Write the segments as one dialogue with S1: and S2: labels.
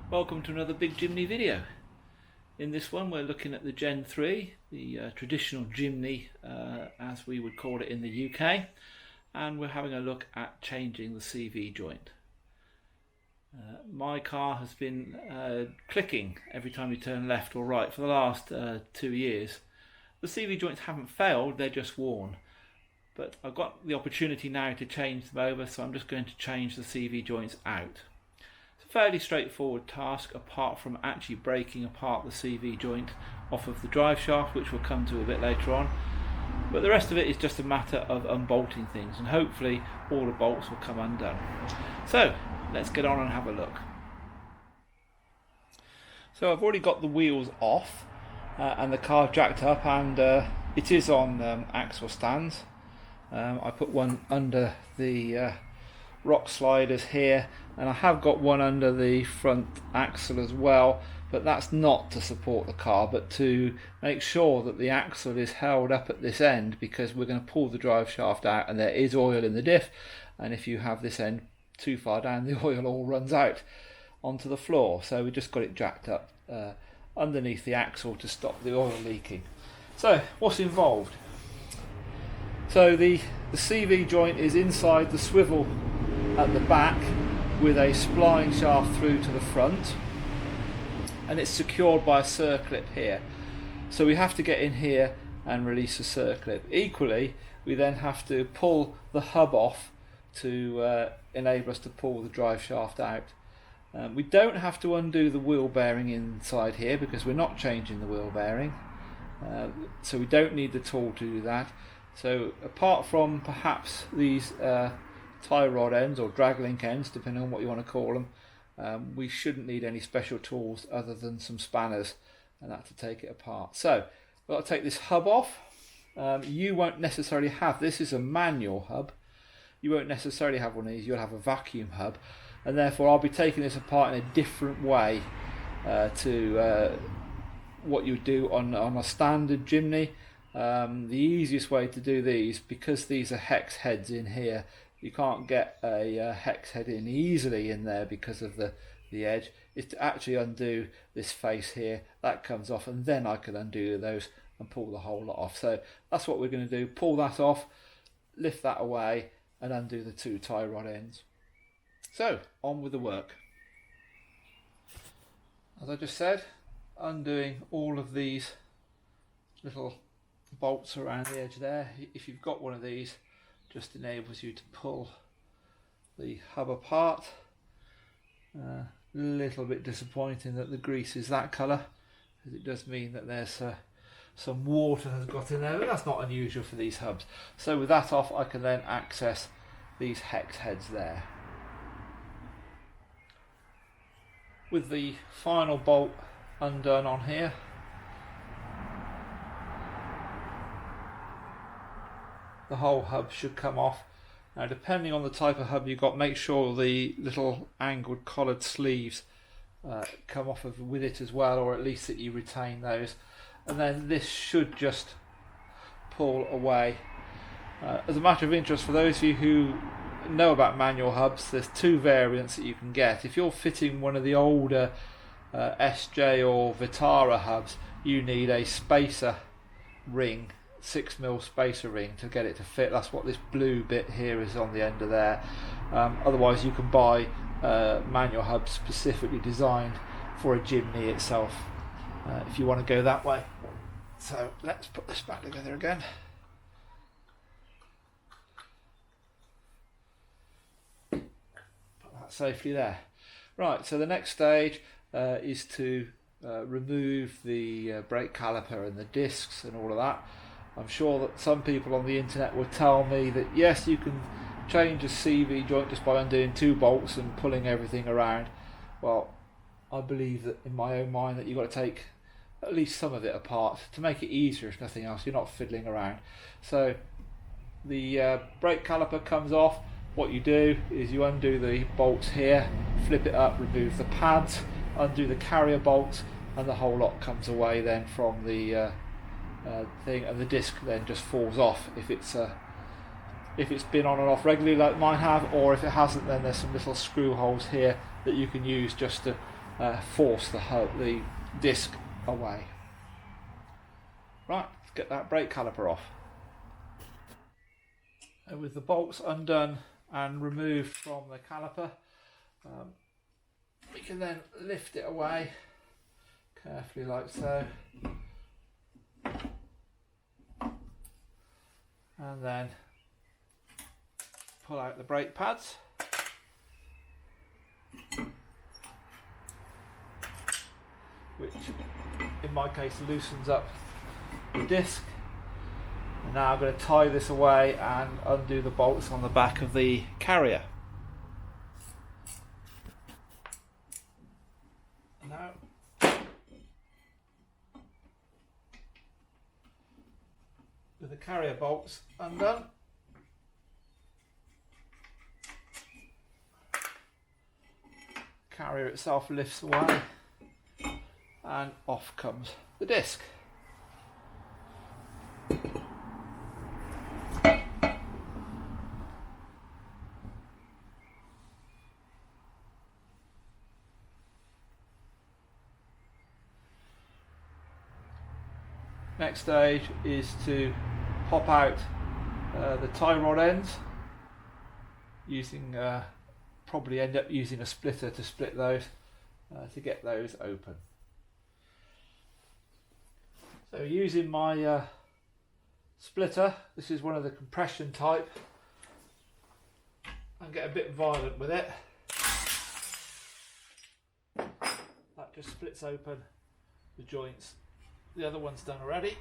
S1: Welcome to another Big Jimny video. In this one we're looking at the Gen 3, the traditional Jimny as we would call it in the UK, and we're having a look at changing the CV joint. My car has been clicking every time you turn left or right for the last 2 years. The CV joints haven't failed, they're just worn. But I've got the opportunity now to change them over, so I'm just going to change the CV joints out. It's a fairly straightforward task apart from actually breaking apart the CV joint off of the drive shaft, which we'll come to a bit later on. But the rest of it is just a matter of unbolting things, and hopefully all the bolts will come undone. So let's get on and have a look. So I've already got the wheels off and the car jacked up, and it is on axle stands. I put one under the rock sliders here, and I have got one under the front axle as well, but that's not to support the car but to make sure that the axle is held up at this end, because we're going to pull the drive shaft out and there is oil in the diff, and if you have this end too far down the oil all runs out onto the floor. So we just got it jacked up underneath the axle to stop the oil leaking. So what's involved? So the CV joint is inside the swivel at the back with a spline shaft through to the front, and it's secured by a circlip here. So we have to get in here and release the circlip. Equally, we then have to pull the hub off to enable us to pull the drive shaft out. We don't have to undo the wheel bearing inside here because we're not changing the wheel bearing, so we don't need the tool to do that. So apart from perhaps these tie rod ends or drag link ends, depending on what you want to call them, we shouldn't need any special tools other than some spanners and that to take it apart. So we've got to take this hub off. You won't necessarily have, this is a manual hub, you won't necessarily have one of these, you'll have a vacuum hub, and therefore I'll be taking this apart in a different way to what you would do on a standard Jimny. The easiest way to do these, because these are hex heads in here, you can't get a hex head in easily in there because of the edge, is to actually undo this face here. That comes off, and then I can undo those and pull the whole lot off. So that's what we're going to do, pull that off, lift that away and undo the two tie rod ends. So on with the work. As I just said, undoing all of these little bolts around the edge there. If you've got one of these, just enables you to pull the hub apart. A little bit disappointing that the grease is that colour, because it does mean that there's some water has got in there, but that's not unusual for these hubs. So with that off, I can then access these hex heads there. With the final bolt undone on here, the whole hub should come off. Now, depending on the type of hub you've got, make sure the little angled collared sleeves come off with it as well, or at least that you retain those. And then this should just pull away. As a matter of interest, for those of you who know about manual hubs, there's two variants that you can get. If you're fitting one of the older SJ or Vitara hubs, you need a spacer ring, 6mm spacer ring, to get it to fit. That's what this blue bit here is on the end of there. Otherwise you can buy manual hubs specifically designed for a Jimny itself if you want to go that way. So let's put this back together again. Put that safely there. Right, so the next stage is to remove the brake caliper and the discs and all of that. I'm sure that some people on the internet will tell me that yes, you can change a CV joint just by undoing two bolts and pulling everything around. Well, I believe that in my own mind that you've got to take at least some of it apart to make it easier, if nothing else. You're not fiddling around. So the brake caliper comes off. What you do is you undo the bolts here, flip it up, remove the pads, undo the carrier bolts, and the whole lot comes away then from the thing, and the disc then just falls off if it's been on and off regularly like mine have, or if it hasn't, then there's some little screw holes here that you can use just to force the disc away. Right, let's get that brake caliper off. And with the bolts undone and removed from the caliper, we can then lift it away carefully like so, and then pull out the brake pads, which in my case loosens up the disc. And now I'm going to tie this away and undo the bolts on the back of the carrier. Now with the carrier bolts undone, carrier itself lifts away and off comes the disc. Next stage is to pop out the tie rod ends, using probably end up using a splitter to split those to get those open. So using my splitter, this is one of the compression type, and get a bit violent with it. That just splits open the joints. The other one's done already.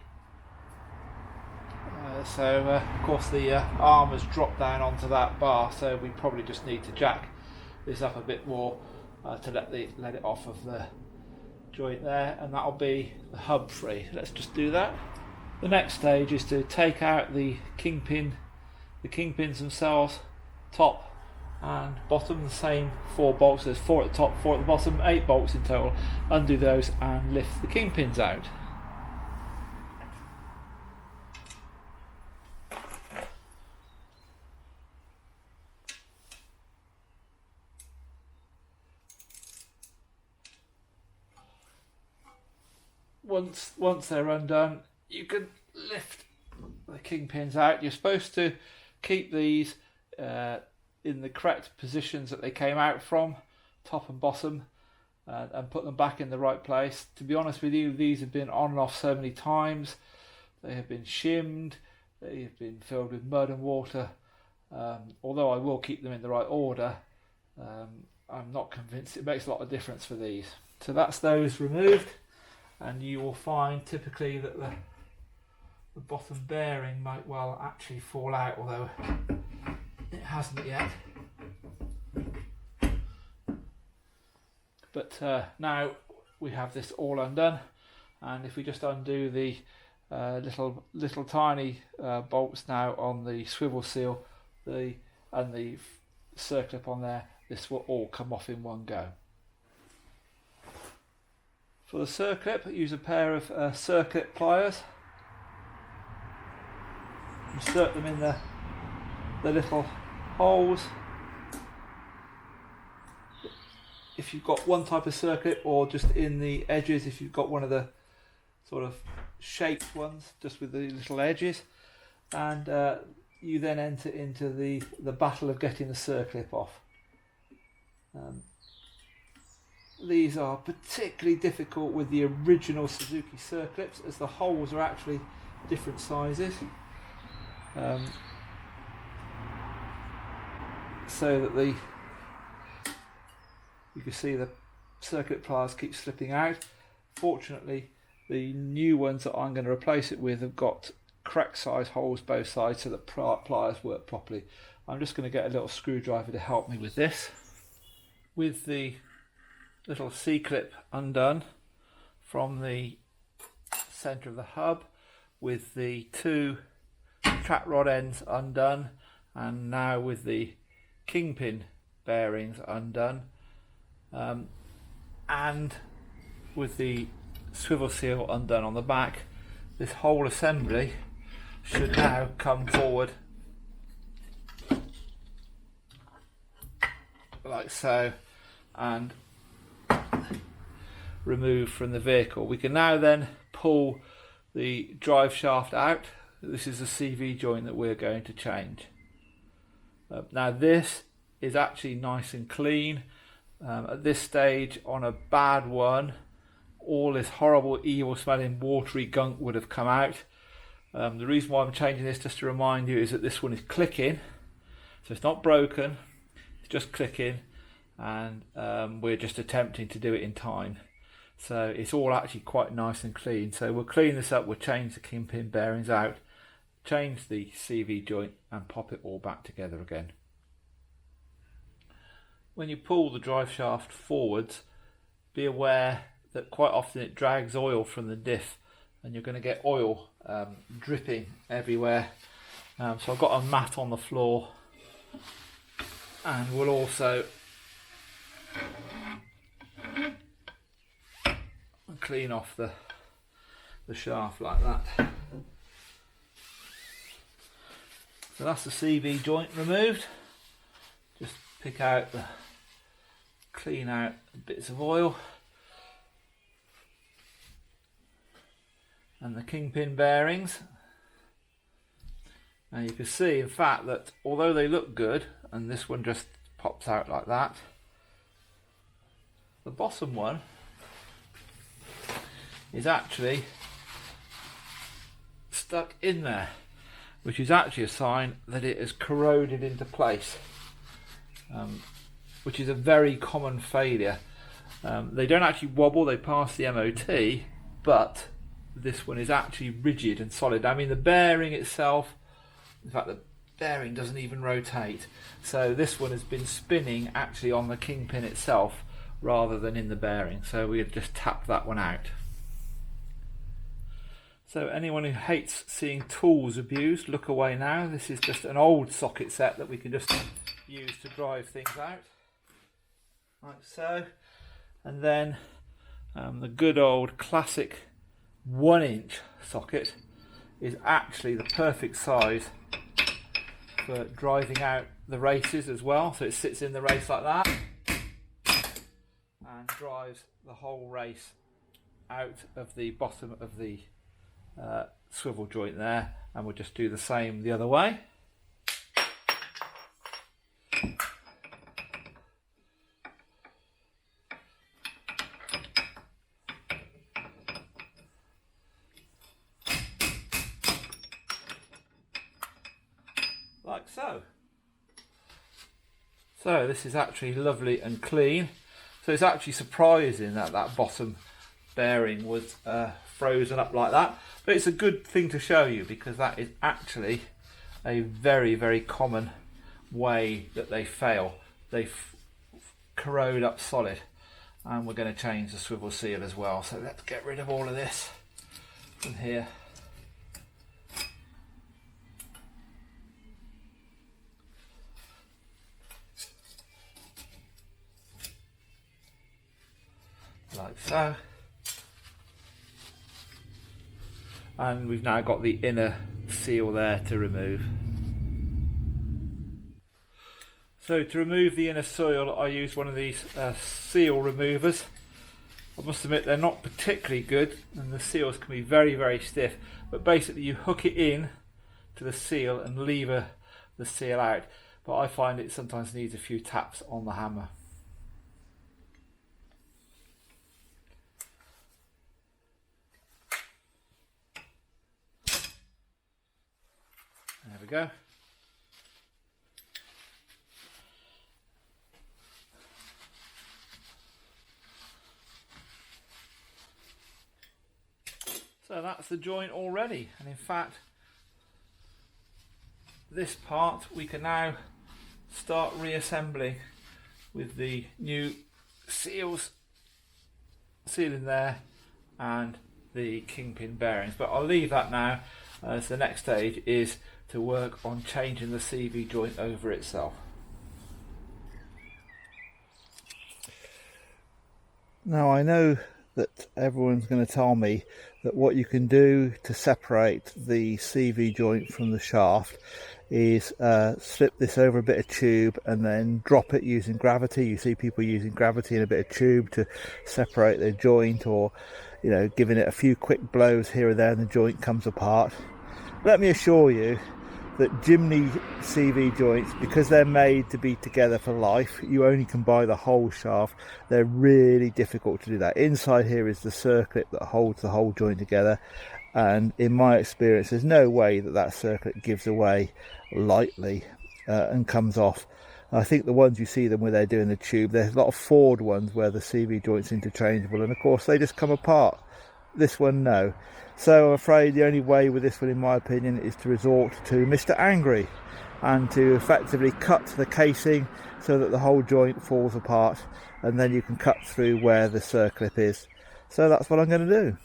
S1: Of course the arm has dropped down onto that bar, so we probably just need to jack this up a bit more to let it off of the joint there, and that'll be the hub free. Let's just do that. The next stage is to take out the kingpins themselves, top and bottom, the same 4 bolts. There's 4 at the top, 4 at the bottom, 8 bolts in total. Undo those and lift the kingpins out. Once they're undone, you can lift the kingpins out. You're supposed to keep these in the correct positions that they came out from, top and bottom, and put them back in the right place. To be honest with you, these have been on and off so many times. They have been shimmed, they have been filled with mud and water. Although I will keep them in the right order, I'm not convinced it makes a lot of difference for these. So that's those removed. And you will find typically that the bottom bearing might well actually fall out, although it hasn't yet. But now we have this all undone, and if we just undo the little tiny bolts now on the swivel seal and the circlip on there, this will all come off in one go. For the circlip, use a pair of circlip pliers. Insert them in the little holes. If you've got one type of circlip, or just in the edges if you've got one of the sort of shaped ones, just with the little edges. And you then enter into the battle of getting the circlip off. These are particularly difficult with the original Suzuki circlips, as the holes are actually different sizes, so that you can see the circlip pliers keep slipping out. Fortunately, the new ones that I'm going to replace it with have got correct size holes both sides, so that pliers work properly. I'm just going to get a little screwdriver to help me with this. With the little C-clip undone from the centre of the hub, with the 2 track rod ends undone, and now with the kingpin bearings undone, and with the swivel seal undone on the back, this whole assembly should now come forward like so, and removed from the vehicle. We can now then pull the drive shaft out. This is the CV joint that we're going to change. Now this is actually nice and clean. At this stage, on a bad one, all this horrible, evil smelling watery gunk would have come out. The reason why I'm changing this, just to remind you, is that this one is clicking. So it's not broken, it's just clicking, and we're just attempting to do it in time. So it's all actually quite nice and clean. So we'll clean this up, we'll change the kingpin bearings out, change the CV joint and pop it all back together again. When you pull the drive shaft forwards, be aware that quite often it drags oil from the diff and you're going to get oil dripping everywhere. So I've got a mat on the floor, and we'll also clean off the shaft like that. So that's the CV joint removed. Just pick out clean out bits of oil. And the kingpin bearings. Now you can see, in fact, that although they look good, and this one just pops out like that, the bottom one is actually stuck in there, which is actually a sign that it has corroded into place, which is a very common failure. They don't actually wobble, they pass the MOT, but this one is actually rigid and solid. I mean, the bearing itself, in fact the bearing doesn't even rotate, so this one has been spinning actually on the kingpin itself rather than in the bearing, so we'll just tap that one out. So anyone who hates seeing tools abused, look away now. This is just an old socket set that we can just use to drive things out, like so. And then the good old classic 1-inch socket is actually the perfect size for driving out the races as well. So it sits in the race like that and drives the whole race out of the bottom of the swivel joint there, and we'll just do the same the other way. Like so. So this is actually lovely and clean. So it's actually surprising that that bottom bearing was frozen up like that, but it's a good thing to show you because that is actually a very, very common way that they fail. They corrode up solid, and we're going to change the swivel seal as well. So let's get rid of all of this from here. Like so. And we've now got the inner seal there to remove. So to remove the inner seal, I use one of these seal removers. I must admit they're not particularly good, and the seals can be very, very stiff, but basically you hook it in to the seal and lever the seal out, but I find it sometimes needs a few taps on the hammer. There we go. So that's the joint already, and in fact this part we can now start reassembling with the new seal in there and the kingpin bearings, but I'll leave that now, as the next stage is to work on changing the CV joint over itself. Now I know that everyone's going to tell me that what you can do to separate the CV joint from the shaft
S2: is slip this over a bit of tube and then drop it using gravity. You see people using gravity and a bit of tube to separate their joint, or giving it a few quick blows here and there and the joint comes apart. Let me assure you that Jimny CV joints, because they're made to be together for life, you only can buy the whole shaft. They're really difficult to do that. Inside here is the circlip that holds the whole joint together, and in my experience there's no way that that circlip gives away lightly and comes off. I think the ones you see them where they're doing the tube, there's a lot of Ford ones where the CV joint's interchangeable, and of course they just come apart. This one, no. So I'm afraid the only way with this one, in my opinion, is to resort to Mr. Angry and to effectively cut the casing so that the whole joint falls apart, and then you can cut through where the circlip is. So that's what I'm going to do.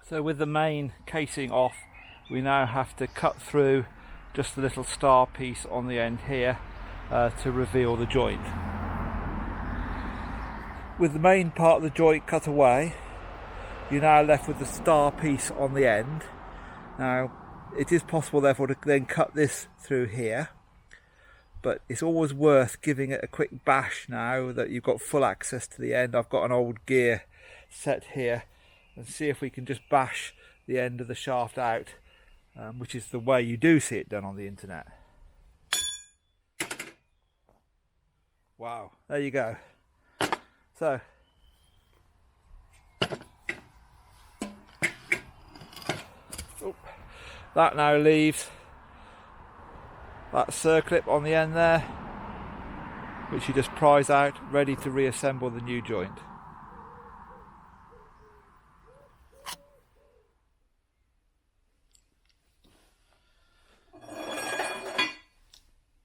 S2: So with the main casing off, we now have to cut through just a little star piece on the end here to reveal the joint. With the main part of the joint cut away, you're now left with the star piece on the end. Now, it is possible therefore to then cut this through here, but it's always worth giving it a quick bash now that you've got full access to the end. I've got an old gear set here, and see if we can just bash the end of the shaft out, which is the way you do see it done on the internet. Wow, there you go. So that now leaves that circlip on the end there, which you just prise out, ready to reassemble the new joint.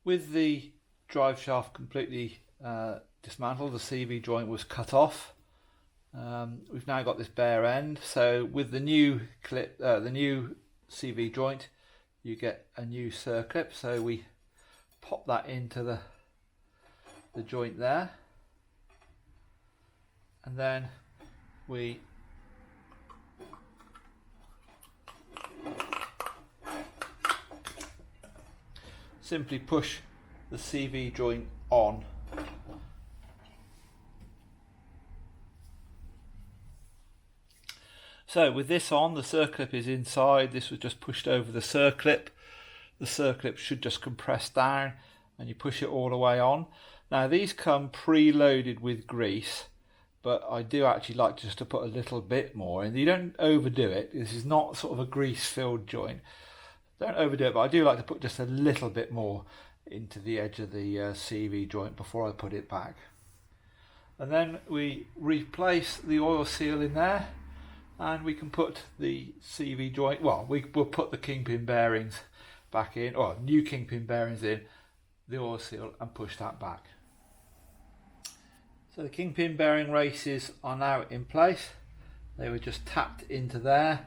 S2: With the drive shaft completely dismantled, the CV joint was cut off. We've now got this bare end. So with the new clip, the new CV joint, you get a new circlip. So we pop that into the joint there, and then we simply push the CV joint on. So with this on, the circlip is inside. This was just pushed over the circlip. The circlip should just compress down, and you push it all the way on. Now these come pre-loaded with grease, but I do actually like just to put a little bit more, and you don't overdo it. This is not sort of a grease-filled joint. Don't overdo it, but I do like to put just a little bit more into the edge of the CV joint before I put it back. And then we replace the oil seal in there, and we can put the CV joint, well, we'll put the Kingpin bearings back in, or new Kingpin bearings in, the oil seal, and push that back. So the Kingpin bearing races are now in place. They were just tapped into there.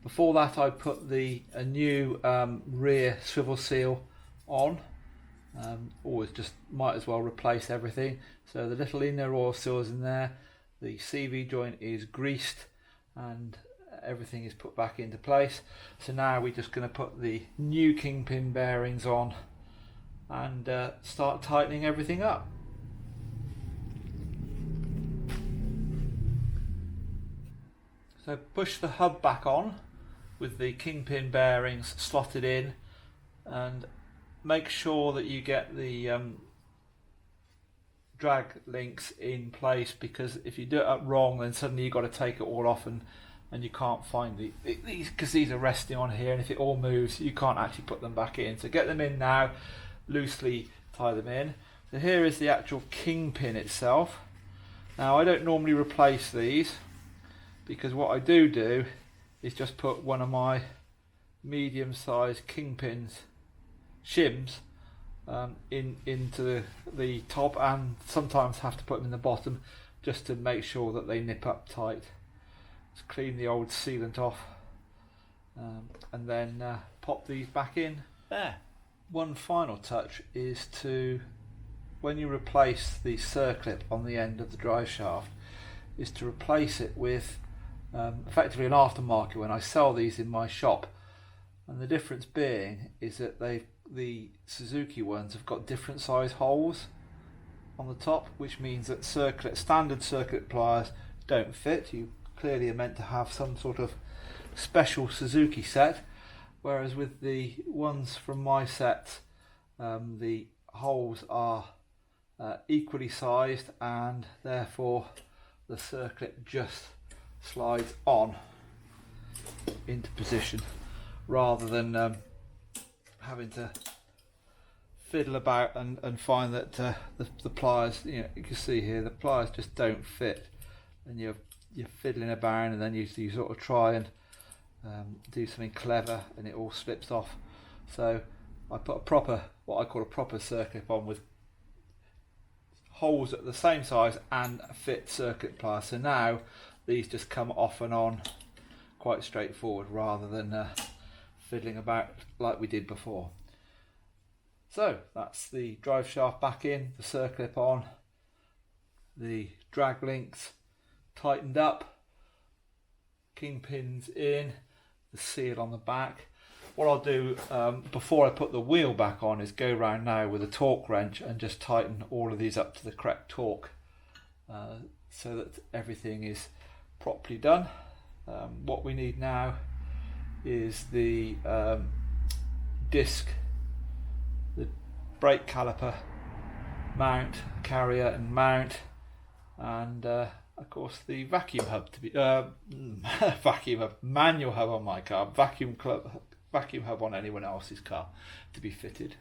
S2: Before that, I put a new rear swivel seal on. Always just might as well replace everything. So the little inner oil seal is in there. The CV joint is greased, and everything is put back into place. So now we're just going to put the new Kingpin bearings on and start tightening everything up. So push the hub back on with the Kingpin bearings slotted in, and make sure that you get the drag links in place, because if you do it up wrong, then suddenly you've got to take it all off and
S1: and you can't find these because these are resting on here, and if it all moves you can't actually put them back in. So get them in now, loosely tie them in. So here is the actual Kingpin itself. Now I don't normally replace these, because what I do is just put one of my medium-sized Kingpins shims into the top, and sometimes have to put them in the bottom just to make sure that they nip up tight. Just clean the old sealant off, and then pop these back in there. One final touch is to, when you replace the circlip on the end of the drive shaft, is to replace it with effectively an aftermarket when I sell these in my shop. And the difference being is that the Suzuki ones have got different size holes on the top, which means that standard circuit pliers don't fit. You clearly are meant to have some sort of special Suzuki set, whereas with the ones from my set, the holes are equally sized, and therefore the circlip just slides on into position, rather than having to fiddle about and find that the pliers, you can see here, the pliers just don't fit, and you're fiddling about, and then you sort of try and do something clever and it all slips off. So I put what I call a proper circlip on, with holes at the same size and a fit circuit pliers. So now these just come off and on quite straightforward, rather than fiddling about like we did before. So that's the drive shaft back in, the circlip on, the drag links tightened up, kingpins in, the seal on the back. What I'll do before I put the wheel back on is go around now with a torque wrench and just tighten all of these up to the correct torque, so that everything is properly done. What we need now is the disc, the brake caliper mount, carrier and mount, and of course the vacuum hub to be vacuum hub, manual hub on my car, vacuum hub on anyone else's car to be fitted.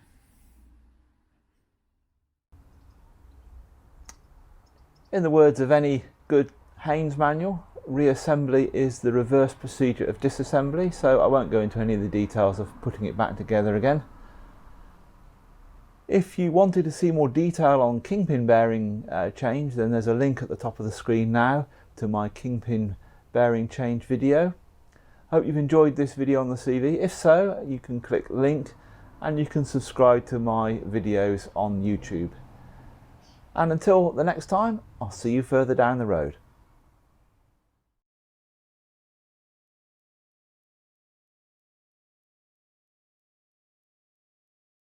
S2: In the words of any good Haynes manual, reassembly is the reverse procedure of disassembly, so I won't go into any of the details of putting it back together again. If you wanted to see more detail on Kingpin bearing change, then there's a link at the top of the screen now to my Kingpin bearing change video. Hope you've enjoyed this video on the CV. If so, you can click link and you can subscribe to my videos on YouTube. And until the next time, I'll see you further down the road.